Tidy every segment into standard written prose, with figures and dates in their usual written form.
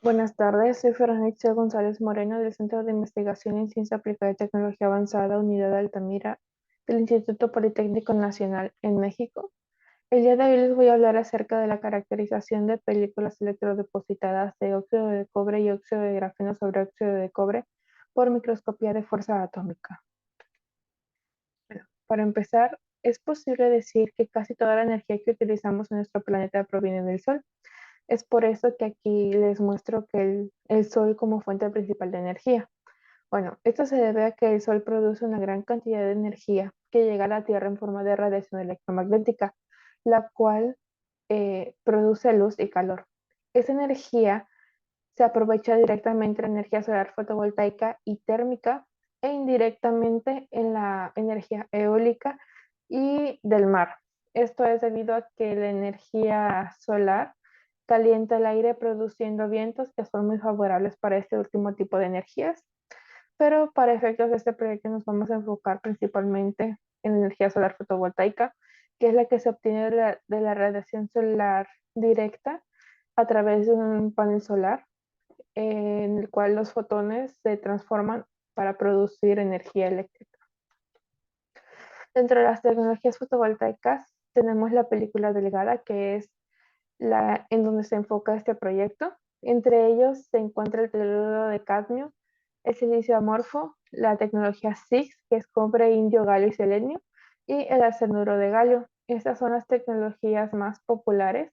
Buenas tardes, soy Fernández González Moreno del Centro de Investigación en Ciencia Aplicada y Tecnología Avanzada, Unidad de Altamira, del Instituto Politécnico Nacional en México. El día de hoy les voy a hablar acerca de la caracterización de películas electrodepositadas de óxido de cobre y óxido de grafeno sobre óxido de cobre por microscopía de fuerza atómica. Bueno, para empezar, es posible decir que casi toda la energía que utilizamos en nuestro planeta proviene del Sol. Es por eso que aquí les muestro que el Sol como fuente principal de energía. Bueno, esto se debe a que el Sol produce una gran cantidad de energía que llega a la Tierra en forma de radiación electromagnética, la cual produce luz y calor. Esa energía se aprovecha directamente en la energía solar fotovoltaica y térmica e indirectamente en la energía eólica y del mar. Esto es debido a que la energía solar calienta el aire produciendo vientos que son muy favorables para este último tipo de energías, pero para efectos de este proyecto nos vamos a enfocar principalmente en la energía solar fotovoltaica, que es la que se obtiene de la radiación solar directa a través de un panel solar en el cual los fotones se transforman para producir energía eléctrica. Dentro de las tecnologías fotovoltaicas tenemos la película delgada, que es la en donde se enfoca este proyecto. Entre ellos se encuentra el teluro de cadmio, el silicio amorfo, la tecnología SIX, que es cobre, indio, galio y selenio, y el arsenuro de galio. Estas son las tecnologías más populares.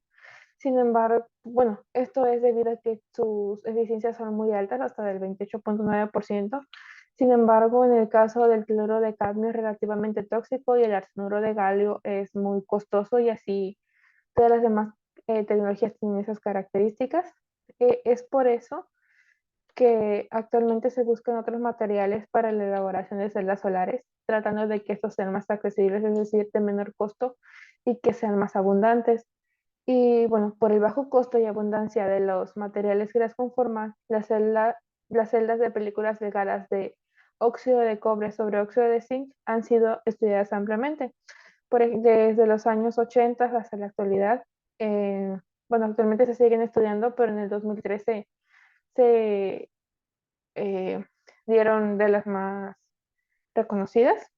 Sin embargo, bueno, esto es debido a que sus eficiencias son muy altas, hasta del 28,9%. Sin embargo, en el caso del cloro de cadmio es relativamente tóxico y el arsenuro de galio es muy costoso y así todas las demás tecnologías tienen esas características. Es por eso que actualmente se buscan otros materiales para la elaboración de celdas solares, tratando de que estos sean más accesibles, es decir, de menor costo y que sean más abundantes. Y bueno, por el bajo costo y abundancia de los materiales que las conforman, las celdas de películas delgadas de óxido de cobre sobre óxido de zinc han sido estudiadas ampliamente, desde los años 80 hasta la actualidad. eh, bueno, actualmente se siguen estudiando, pero en el 2013 se eh, dieron de las más reconocidas.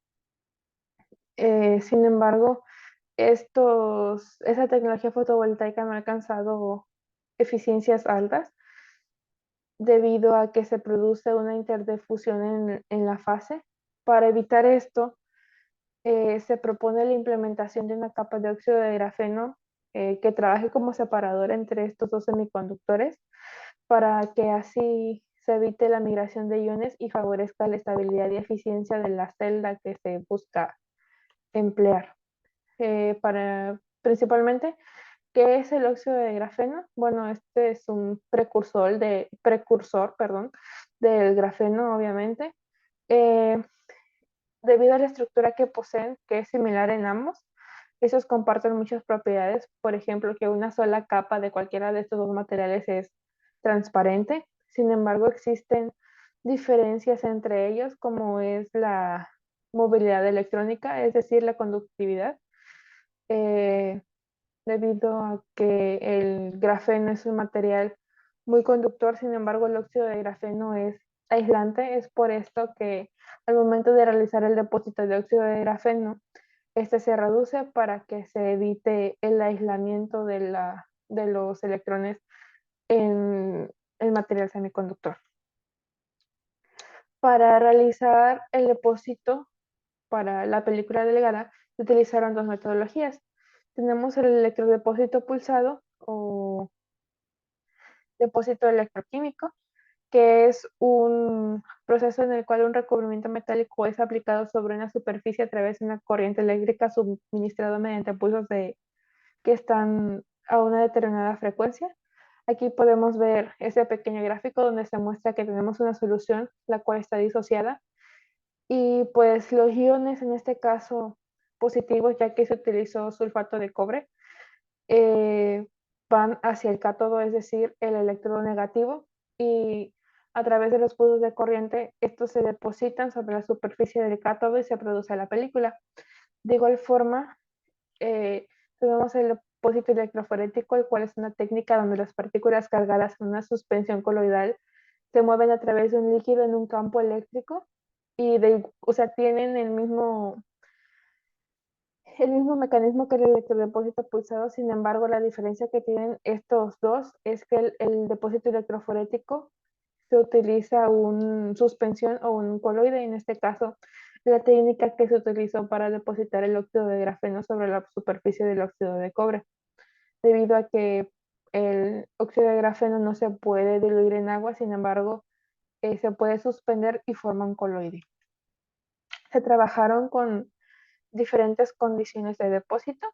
Sin embargo, esa tecnología fotovoltaica no ha alcanzado eficiencias altas debido a que se produce una interdifusión en la fase. Para evitar esto, se propone la implementación de una capa de óxido de grafeno que trabaje como separador entre estos dos semiconductores para que así se evite la migración de iones y favorezca la estabilidad y eficiencia de la celda que se busca emplear. Principalmente, ¿qué es el óxido de grafeno? Bueno, este es un precursor, perdón, del grafeno, obviamente. Eh, Debido a la estructura que poseen, que es similar en ambos, esos comparten muchas propiedades. Por ejemplo, que una sola capa de cualquiera de estos dos materiales es transparente. Sin embargo, existen diferencias entre ellos, como es la movilidad electrónica, es decir, la conductividad. Eh, Debido a que el grafeno es un material muy conductor, sin embargo el óxido de grafeno es aislante. Es por esto que al momento de realizar el depósito de óxido de grafeno, este se reduce para que se evite el aislamiento de los electrones en el material semiconductor. Para realizar el depósito para la película delgada se utilizaron dos metodologías. Tenemos el electrodepósito pulsado o depósito electroquímico, que es un proceso en el cual un recubrimiento metálico es aplicado sobre una superficie a través de una corriente eléctrica suministrada mediante pulsos que están a una determinada frecuencia. Aquí podemos ver ese pequeño gráfico donde se muestra que tenemos una solución, la cual está disociada, y pues los iones, en este caso positivos, ya que se utilizó sulfato de cobre, eh, van hacia el cátodo, es decir, el electrodo negativo, y a través de los pulsos de corriente, estos se depositan sobre la superficie del cátodo y se produce la película. De igual forma, eh, tenemos depósito electroforético, el cual es una técnica donde las partículas cargadas en una suspensión coloidal se mueven a través de un líquido en un campo eléctrico y o sea, tienen el mismo mecanismo que el electrodepósito pulsado. Sin embargo, la diferencia que tienen estos dos es que el depósito electroforético se utiliza una suspensión o un coloide, en este caso la técnica que se utilizó para depositar el óxido de grafeno sobre la superficie del óxido de cobre, debido a que el óxido de grafeno no se puede diluir en agua. Sin embargo, se puede suspender y forma un coloide. Se trabajaron con diferentes condiciones de depósito.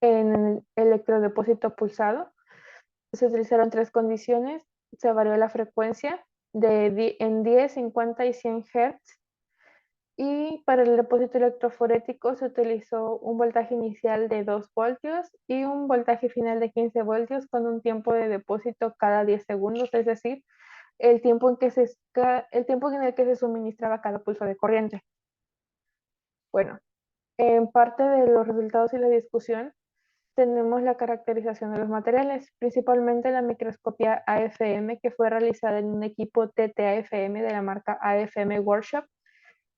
En el electrodepósito pulsado se utilizaron tres condiciones. Se varió la frecuencia en 10, 50 y 100 Hz. Y para el depósito electroforético se utilizó un voltaje inicial de 2 voltios y un voltaje final de 15 voltios con un tiempo de depósito cada 10 segundos, es decir, el tiempo en el que se suministraba cada pulso de corriente. Bueno, en parte de los resultados y la discusión tenemos la caracterización de los materiales, principalmente la microscopía AFM, que fue realizada en un equipo TT-AFM de la marca AFM Workshop,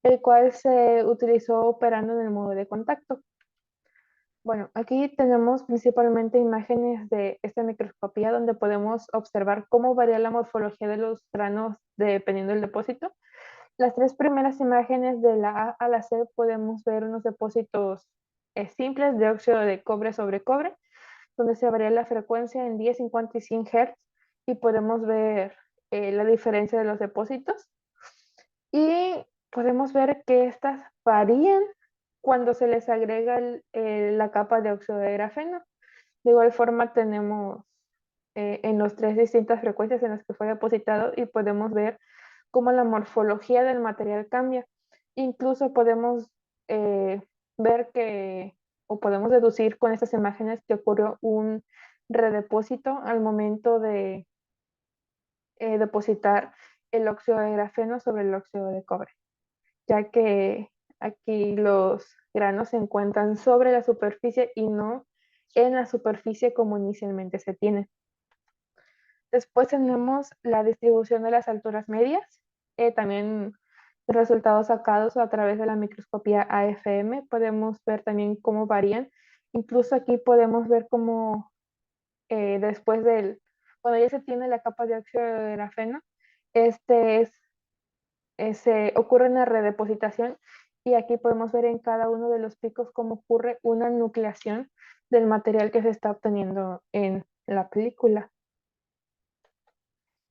el cual se utilizó operando en el modo de contacto. Bueno, aquí tenemos principalmente imágenes de esta microscopía donde podemos observar cómo varía la morfología de los granos dependiendo del depósito. Las tres primeras imágenes de la A a la C podemos ver unos depósitos simples de óxido de cobre sobre cobre, donde se varía la frecuencia en 10, 50 y 100 Hz, y podemos ver la diferencia de los depósitos. Y podemos ver que estas varían cuando se les agrega la capa de óxido de grafeno. De igual forma tenemos en las tres distintas frecuencias en las que fue depositado, y podemos ver cómo la morfología del material cambia. Incluso podemos eh, ver o podemos deducir con estas imágenes que ocurrió un redepósito al momento de depositar el óxido de grafeno sobre el óxido de cobre, ya que aquí los granos se encuentran sobre la superficie y no en la superficie como inicialmente se tiene. Después tenemos la distribución de las alturas medias, también resultados sacados a través de la microscopía AFM. Podemos ver también cómo varían. Incluso aquí podemos ver cómo después cuando ya se tiene la capa de óxido de grafeno, este se ocurre una redepositación, y aquí podemos ver en cada uno de los picos cómo ocurre una nucleación del material que se está obteniendo en la película.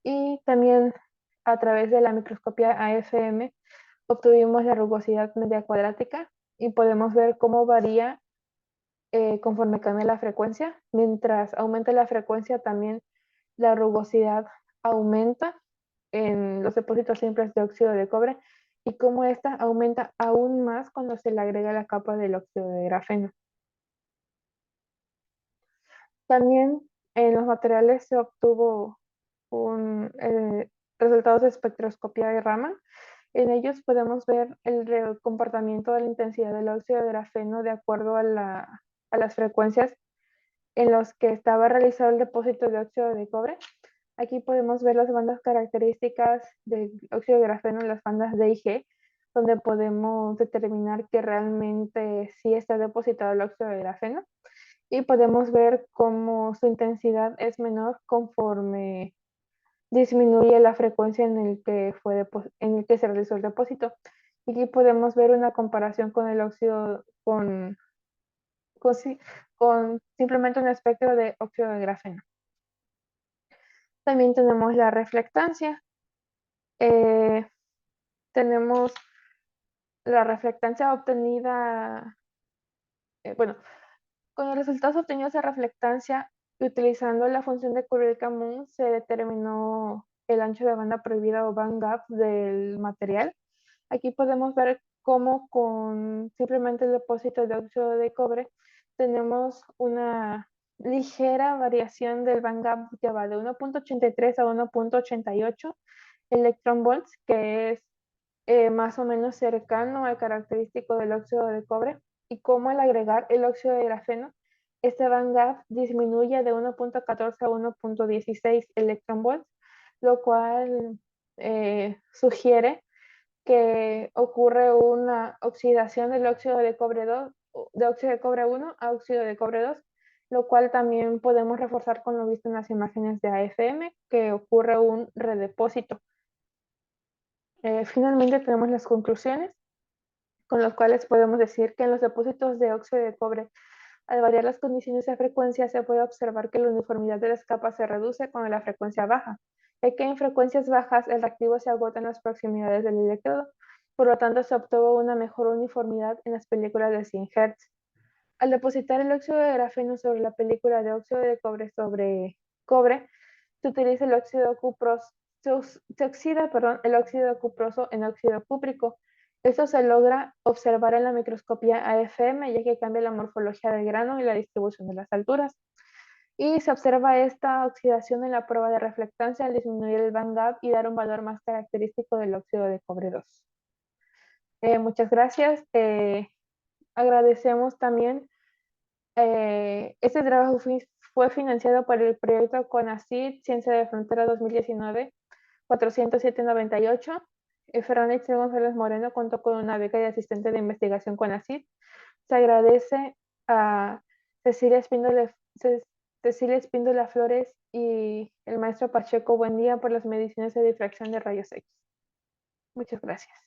Y también a través de la microscopía AFM obtuvimos la rugosidad media cuadrática, y podemos ver cómo varía conforme cambia la frecuencia. Mientras aumenta la frecuencia, también la rugosidad aumenta en los depósitos simples de óxido de cobre, y cómo esta aumenta aún más cuando se le agrega la capa del óxido de grafeno. También en los materiales se obtuvo resultados de espectroscopía de Raman. En ellos podemos ver el comportamiento de la intensidad del óxido de grafeno de acuerdo a las frecuencias en las que estaba realizado el depósito de óxido de cobre. Aquí podemos ver las bandas características del óxido de grafeno, las bandas D y G, donde podemos determinar que realmente sí está depositado el óxido de grafeno. Y podemos ver cómo su intensidad es menor conforme disminuye la frecuencia en el que se realizó el depósito. Y aquí podemos ver una comparación con el óxido, con simplemente un espectro de óxido de grafeno. También tenemos la reflectancia. Eh, tenemos la reflectancia obtenida, bueno, con los resultados obtenidos de reflectancia, utilizando la función de Curie-Camus, se determinó el ancho de banda prohibida o bandgap del material. Aquí podemos ver cómo con simplemente el depósito de óxido de cobre tenemos una ligera variación del bandgap que va de 1.83 a 1.88 electron volts, que es más o menos cercano al característico del óxido de cobre, y cómo al agregar el óxido de grafeno, Este band gap disminuye de 1.14 a 1.16 electronvolts, lo cual sugiere que ocurre una oxidación del óxido de cobre 2, de óxido de cobre 1 a óxido de cobre 2, lo cual también podemos reforzar con lo visto en las imágenes de AFM, que ocurre un redepósito. Finalmente tenemos las conclusiones, con las cuales podemos decir que en los depósitos de óxido de cobre, al variar las condiciones de frecuencia, se puede observar que la uniformidad de las capas se reduce cuando la frecuencia baja, ya que en frecuencias bajas el reactivo se agota en las proximidades del electrodo, por lo tanto se obtuvo una mejor uniformidad en las películas de 100 Hz. Al depositar el óxido de grafeno sobre la película de óxido de cobre sobre cobre, se utiliza el óxido cuproso, se oxida, perdón, el óxido cuproso en óxido cúprico. Esto se logra observar en la microscopía AFM, ya que cambia la morfología del grano y la distribución de las alturas. Y se observa esta oxidación en la prueba de reflectancia al disminuir el band gap y dar un valor más característico del óxido de cobre 2. Muchas gracias. Agradecemos también. Este trabajo fue financiado por el proyecto CONACYT Ciencia de Frontera 2019 40798. Fernández González Moreno contó con una beca de asistente de investigación CONACYT. Se agradece a Cecilia Espíndola, Cecilia Espíndola Flores y el maestro Pacheco Buendía por las mediciones de difracción de rayos X. Muchas gracias.